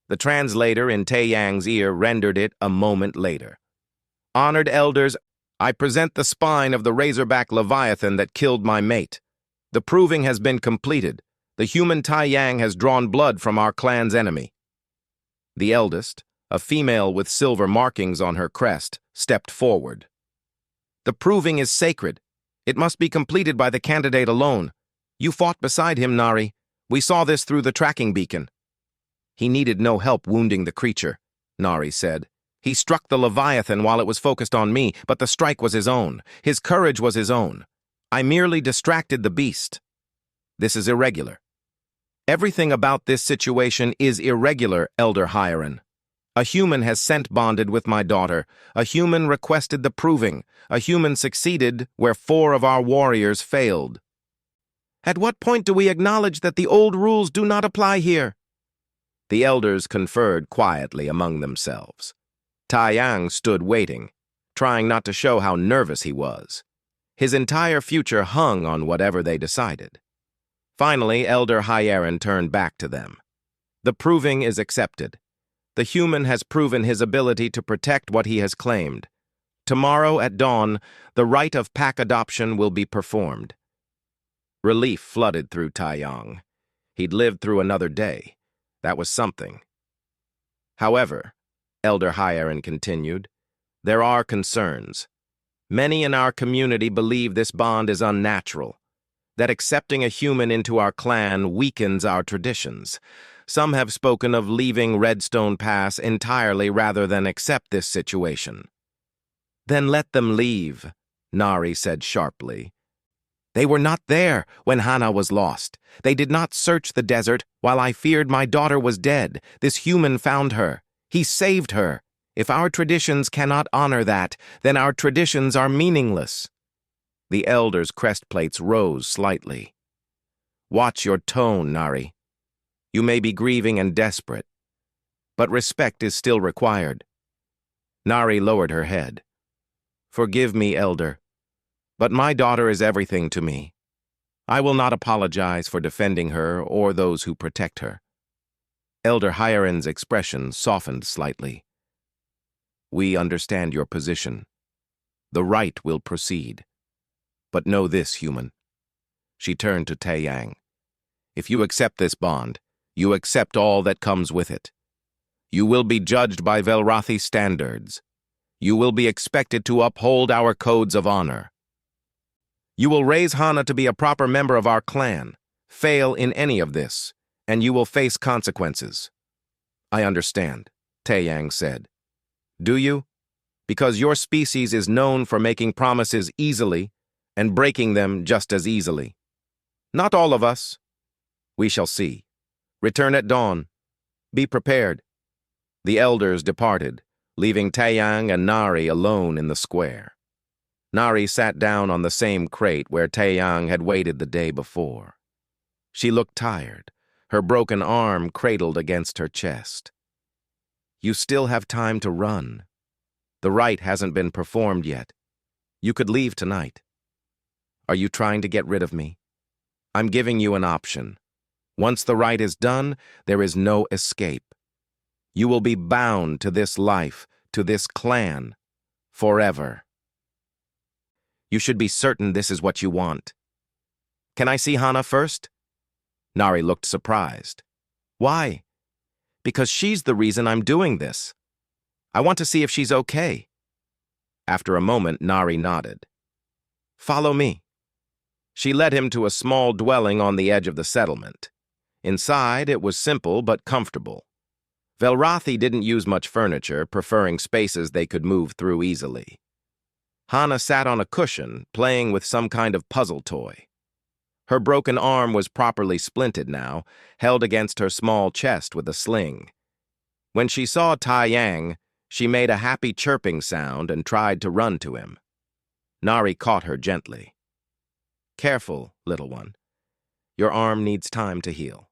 The translator in Taeyang's ear rendered it a moment later. "Honored elders, I present the spine of the razorback Leviathan that killed my mate. The proving has been completed. The human Taeyang has drawn blood from our clan's enemy." The eldest, a female with silver markings on her crest, stepped forward. "The proving is sacred. It must be completed by the candidate alone. You fought beside him, Nari. We saw this through the tracking beacon." "He needed no help wounding the creature," Nari said. "He struck the Leviathan while it was focused on me, but the strike was his own. His courage was his own. I merely distracted the beast. This is irregular. Everything about this situation is irregular, Elder Hyaron. A human has scent bonded with my daughter. A human requested the proving. A human succeeded where 4 of our warriors failed. At what point do we acknowledge that the old rules do not apply here?" The elders conferred quietly among themselves. Taeyang stood waiting, trying not to show how nervous he was. His entire future hung on whatever they decided. Finally, Elder Hyaron turned back to them. "The proving is accepted. The human has proven his ability to protect what he has claimed. Tomorrow at dawn, the rite of pack adoption will be performed." Relief flooded through Taeyang. He'd lived through another day. That was something. "However," Elder Hyaron continued, "there are concerns. Many in our community believe this bond is unnatural, that accepting a human into our clan weakens our traditions. Some have spoken of leaving Redstone Pass entirely rather than accept this situation." "Then let them leave," Nari said sharply. "They were not there when Hana was lost. They did not search the desert while I feared my daughter was dead. This human found her. He saved her. If our traditions cannot honor that, then our traditions are meaningless." The elders' crestplates rose slightly. "Watch your tone, Nari. You may be grieving and desperate, but respect is still required." Nari lowered her head. "Forgive me, Elder, but my daughter is everything to me. I will not apologize for defending her or those who protect her." Elder Hyaron's expression softened slightly. "We understand your position. The rite will proceed. But know this, human." She turned to Taeyang. "If you accept this bond, you accept all that comes with it. You will be judged by Velrathi standards. You will be expected to uphold our codes of honor. You will raise Hana to be a proper member of our clan. Fail in any of this, and you will face consequences. I understand, Taeyang said. Do you? Because your species is known for making promises easily and breaking them just as easily. Not all of us. We shall see. Return at dawn. Be prepared. The elders departed, leaving Taeyang and Nari alone in the square. Nari sat down on the same crate where Taeyang had waited the day before. She looked tired, her broken arm cradled against her chest. You still have time to run. The rite hasn't been performed yet. You could leave tonight. Are you trying to get rid of me? I'm giving you an option. Once the rite is done, there is no escape. You will be bound to this life, to this clan, forever. You should be certain this is what you want. Can I see Hana first? Nari looked surprised. Why? Because she's the reason I'm doing this. I want to see if she's okay. After a moment, Nari nodded. Follow me. She led him to a small dwelling on the edge of the settlement. Inside, it was simple but comfortable. Velrathi didn't use much furniture, preferring spaces they could move through easily. Hana sat on a cushion, playing with some kind of puzzle toy. Her broken arm was properly splinted now, held against her small chest with a sling. When she saw Taeyang, she made a happy chirping sound and tried to run to him. Nari caught her gently. Careful, little one. Your arm needs time to heal.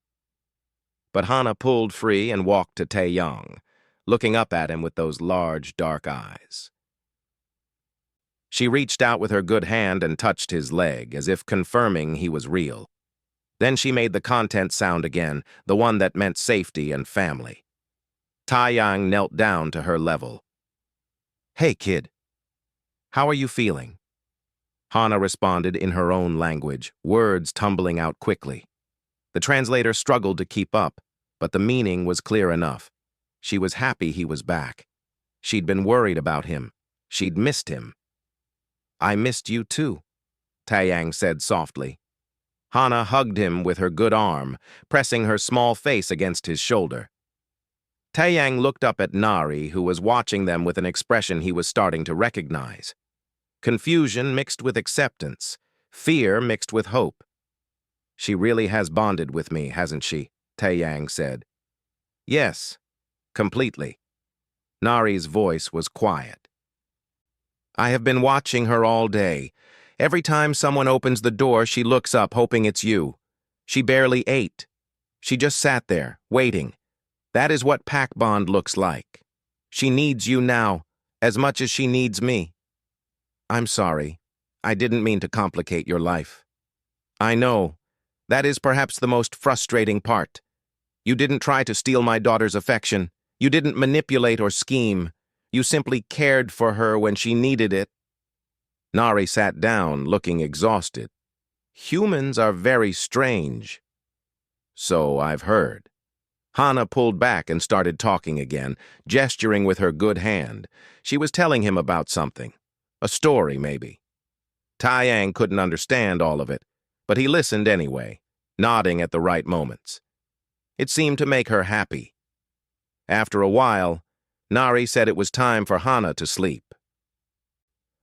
But Hana pulled free and walked to Taeyang, looking up at him with those large, dark eyes. She reached out with her good hand and touched his leg, as if confirming he was real. Then she made the content sound again, the one that meant safety and family. Taeyang knelt down to her level. Hey, kid. How are you feeling? Hana responded in her own language, words tumbling out quickly. The translator struggled to keep up, but the meaning was clear enough. She was happy he was back. She'd been worried about him. She'd missed him. I missed you too, Taeyang said softly. Hana hugged him with her good arm, pressing her small face against his shoulder. Taeyang looked up at Nari, who was watching them with an expression he was starting to recognize. Confusion mixed with acceptance, fear mixed with hope. She really has bonded with me, hasn't she? Taeyang said. Yes, completely. Nari's voice was quiet. I have been watching her all day. Every time someone opens the door, she looks up, hoping it's you. She barely ate. She just sat there, waiting. That is what pack bond looks like. She needs you now, as much as she needs me. I'm sorry. I didn't mean to complicate your life. I know. That is perhaps the most frustrating part. You didn't try to steal my daughter's affection. You didn't manipulate or scheme. You simply cared for her when she needed it. Nari sat down, looking exhausted. Humans are very strange. So I've heard. Hana pulled back and started talking again, gesturing with her good hand. She was telling him about something. A story, maybe. Taeyang couldn't understand all of it, but he listened anyway, nodding at the right moments. It seemed to make her happy. After a while, Nari said it was time for Hana to sleep.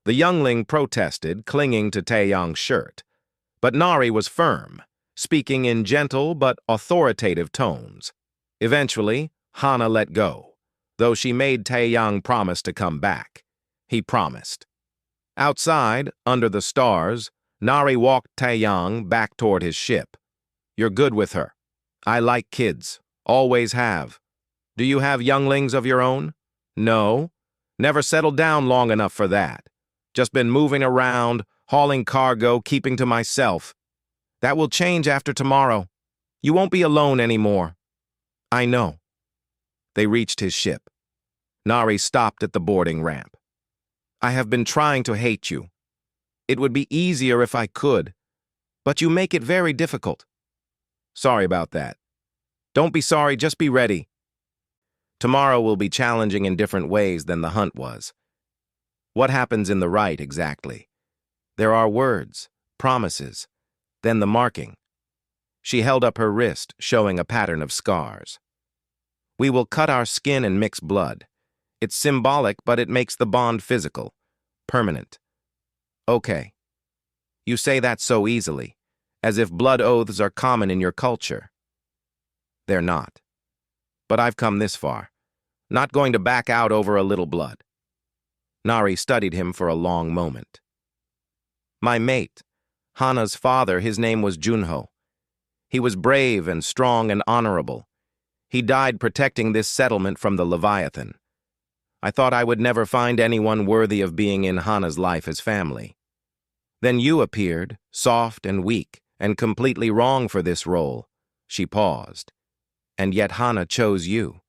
The youngling protested, clinging to Taeyang's shirt, but Nari was firm, speaking in gentle but authoritative tones. Eventually, Hana let go, though she made Taeyang promise to come back. He promised. Outside, under the stars, Nari walked Taeyang back toward his ship. You're good with her. I like kids. Always have. Do you have younglings of your own? No. Never settled down long enough for that. Just been moving around, hauling cargo, keeping to myself. That will change after tomorrow. You won't be alone anymore. I know. They reached his ship. Nari stopped at the boarding ramp. I have been trying to hate you. It would be easier if I could, but you make it very difficult. Sorry about that. Don't be sorry, just be ready. Tomorrow will be challenging in different ways than the hunt was. What happens in the rite exactly? There are words, promises, then the marking. She held up her wrist, showing a pattern of scars. We will cut our skin and mix blood. It's symbolic, but it makes the bond physical, permanent. Okay. You say that so easily, as if blood oaths are common in your culture. They're not. But I've come this far. Not going to back out over a little blood. Nari studied him for a long moment. My mate, Hana's father, his name was Junho. He was brave and strong and honorable. He died protecting this settlement from the Leviathan. I thought I would never find anyone worthy of being in Hana's life as family. Then you appeared, soft and weak, and completely wrong for this role. She paused. And yet Hana chose you.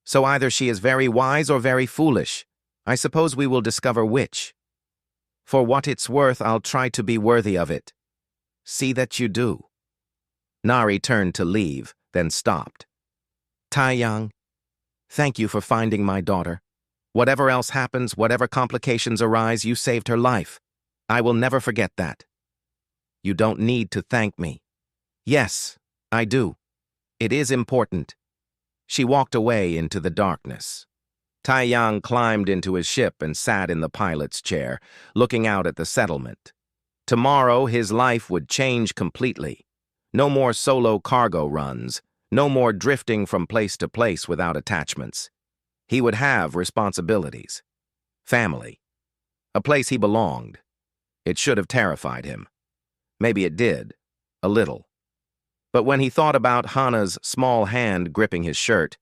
So either she is very wise or very foolish. I suppose we will discover which. For what it's worth, I'll try to be worthy of it. See that you do. Nari turned to leave, then stopped. Taiyang, thank you for finding my daughter. Whatever else happens, whatever complications arise, you saved her life. I will never forget that. You don't need to thank me. Yes, I do. It is important. She walked away into the darkness. Taiyang climbed into his ship and sat in the pilot's chair, looking out at the settlement. Tomorrow, his life would change completely. No more solo cargo runs, no more drifting from place to place without attachments. He would have responsibilities. Family. A place he belonged. It should have terrified him. Maybe it did. A little. But when he thought about Hana's small hand gripping his shirt,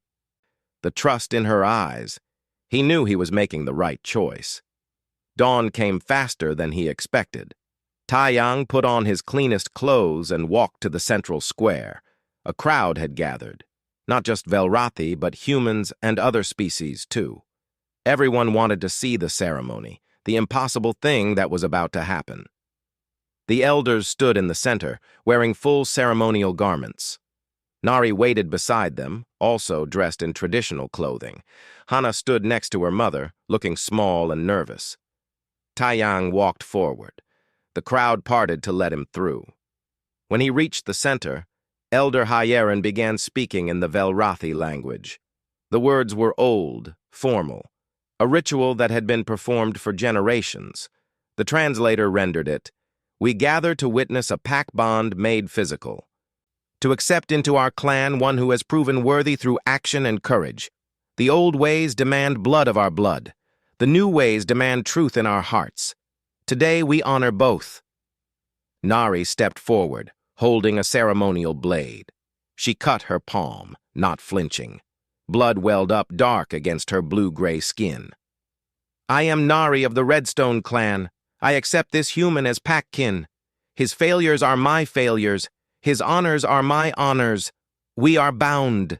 the trust in her eyes, he knew he was making the right choice. Dawn came faster than he expected. Taiyang put on his cleanest clothes and walked to the central square. A crowd had gathered. Not just Velrathi, but humans and other species, too. Everyone wanted to see the ceremony, the impossible thing that was about to happen. The elders stood in the center, wearing full ceremonial garments. Nari waited beside them, also dressed in traditional clothing. Hana stood next to her mother, looking small and nervous. Taiyang walked forward. The crowd parted to let him through. When he reached the center, Elder Hyerin began speaking in the Velrathi language. The words were old, formal, a ritual that had been performed for generations. The translator rendered it, "We gather to witness a pack bond made physical. To accept into our clan one who has proven worthy through action and courage. The old ways demand blood of our blood. The new ways demand truth in our hearts. Today we honor both." Nari stepped forward, holding a ceremonial blade. She cut her palm, not flinching. Blood welled up dark against her blue-gray skin. "I am Nari of the Redstone clan. I accept this human as pack-kin. His failures are my failures. His honors are my honors. We are bound."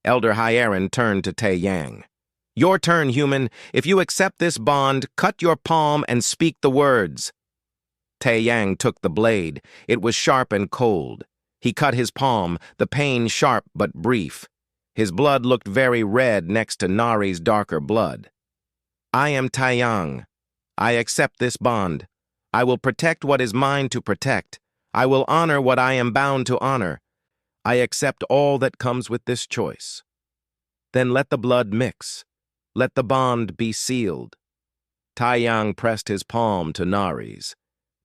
Elder Hyerin turned to Taiyang. "Your turn, human. If you accept this bond, cut your palm and speak the words." Taiyang took the blade. It was sharp and cold. He cut his palm, the pain sharp but brief. His blood looked very red next to Nari's darker blood. "I am Taiyang. I accept this bond. I will protect what is mine to protect. I will honor what I am bound to honor. I accept all that comes with this choice." Then let the blood mix. Let the bond be sealed. Taiyang pressed his palm to Nari's.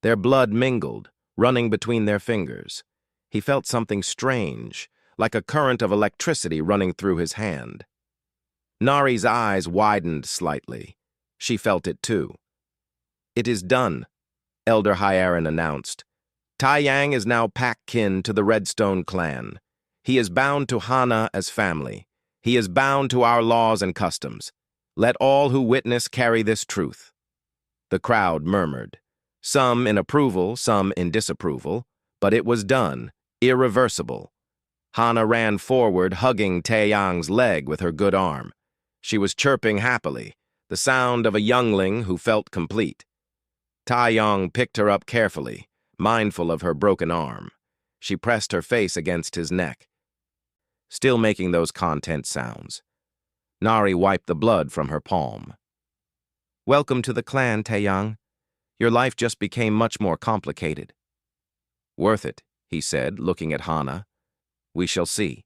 Their blood mingled, running between their fingers. He felt something strange, like a current of electricity running through his hand. Nari's eyes widened slightly. She felt it too. "It is done," Elder Hyerin announced. "Taiyang is now pack-kin to the Redstone clan. He is bound to Hana as family. He is bound to our laws and customs. Let all who witness carry this truth." The crowd murmured, some in approval, some in disapproval, but it was done, irreversible. Hana ran forward, hugging Taiyang's leg with her good arm. She was chirping happily, the sound of a youngling who felt complete. Taiyang picked her up carefully, mindful of her broken arm. She pressed her face against his neck, still making those content sounds. Nari wiped the blood from her palm. "Welcome to the clan, Taiyang. Your life just became much more complicated." "Worth it," he said, looking at Hana. "We shall see."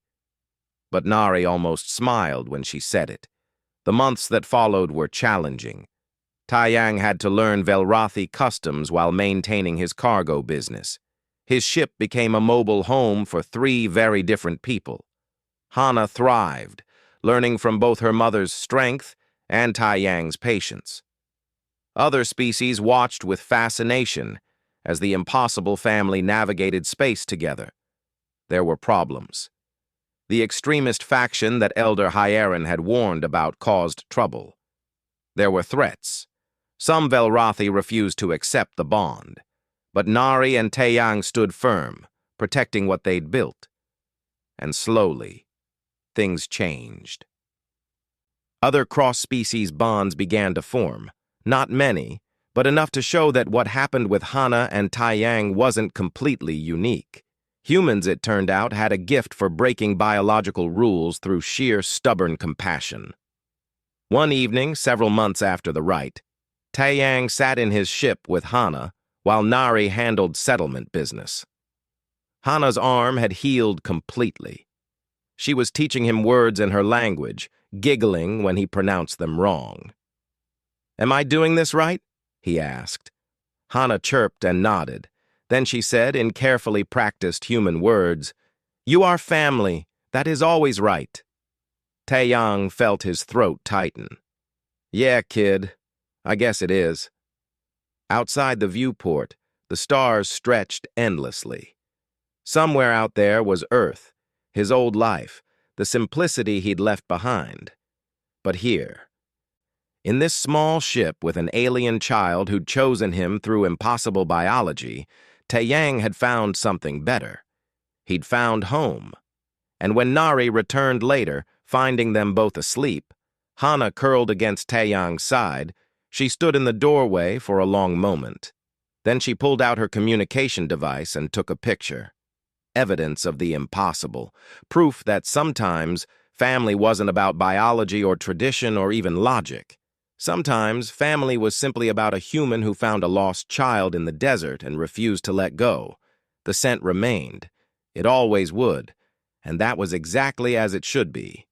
But Nari almost smiled when she said it. The months that followed were challenging. Taiyang had to learn Velrathi customs while maintaining his cargo business. His ship became a mobile home for 3 very different people. Hana thrived, learning from both her mother's strength and Taiyang's patience. Other species watched with fascination as the impossible family navigated space together. There were problems. The extremist faction that Elder Hyerin had warned about caused trouble. There were threats. Some Velrathi refused to accept the bond, but Nari and Taeyang stood firm, protecting what they'd built. And slowly, things changed. Other cross-species bonds began to form. Not many, but enough to show that what happened with Hana and Taiyang wasn't completely unique. Humans, it turned out, had a gift for breaking biological rules through sheer stubborn compassion. One evening, several months after the rite, Taiyang sat in his ship with Hana while Nari handled settlement business. Hana's arm had healed completely. She was teaching him words in her language, giggling when he pronounced them wrong. "Am I doing this right?" he asked. Hana chirped and nodded. Then she said, in carefully practiced human words, "You are family. That is always right." Taeyang felt his throat tighten. "Yeah, kid. I guess it is." Outside the viewport, the stars stretched endlessly. Somewhere out there was Earth, his old life, the simplicity he'd left behind. But here, in this small ship with an alien child who'd chosen him through impossible biology, Taeyang had found something better. He'd found home. And when Nari returned later, finding them both asleep, Hana curled against Taeyang's side. She stood in the doorway for a long moment. Then she pulled out her communication device and took a picture. Evidence of the impossible. Proof that sometimes family wasn't about biology or tradition or even logic. Sometimes family was simply about a human who found a lost child in the desert and refused to let go. The scent remained. It always would. And that was exactly as it should be.